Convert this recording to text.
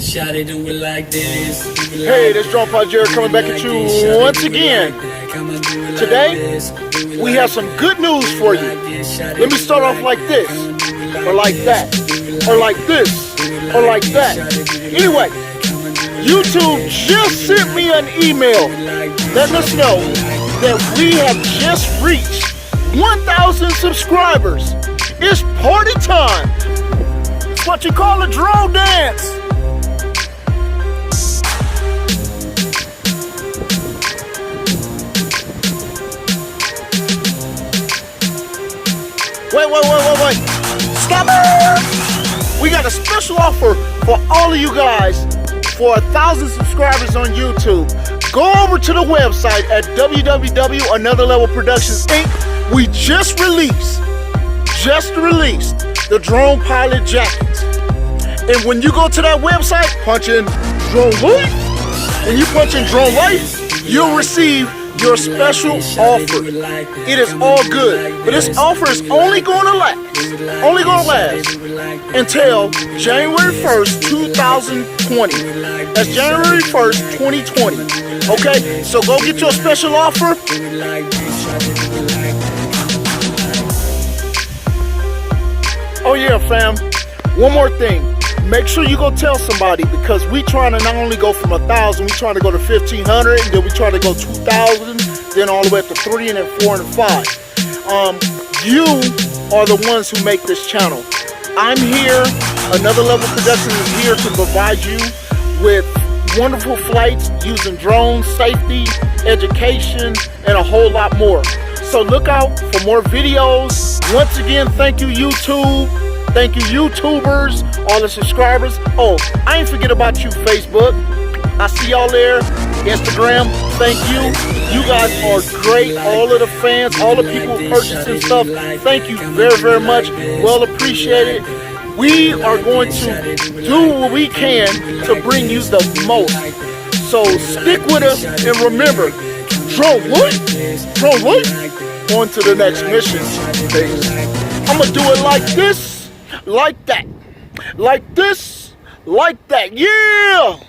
Shawty do it like this. Hey, this Drone Pod Jared coming back at you once again. Today, we have some good news for you. Let me start off like this, or like that, or like this, or like that. Anyway, YouTube just sent me an email letting us know that we have just reached 1,000 subscribers. It's party time. It's what you call a drone dance. Wait. Scammer! We got a special offer for all of you guys for 1,000 subscribers on YouTube. Go over to the website at www.anotherlevelproductions Inc. We just released the Drone Pilot jackets. And when you go to that website, punch in Drone Life. When you punch in Drone Life, you'll receive your special offer. It is all good, but this offer is only going to last until January 1st, 2020. That's January 1st, 2020. Okay, so go get your special offer. Oh yeah, fam. One more thing. Make sure you go tell somebody, because we trying to not only go from 1,000, we trying to go to 1,500, and then we try to go 2,000, then all the way up to 3, and then 4, and 5. You are the ones who make this channel. I'm here. Another Level Productions is here to provide you with wonderful flights using drones, safety, education, and a whole lot more. So look out for more videos. Once again, thank you, YouTube. Thank you, YouTubers, all the subscribers. Oh, I ain't forget about you, Facebook. I see y'all there. Instagram, thank you. You guys are great. All of the fans, all the people purchasing stuff, thank you very, very much. Well appreciated. We are going to do what we can to bring you the most. So stick with us, and remember, Drone Life. On to the next mission. I'm going to do it like this. Like that, like this, like that, yeah!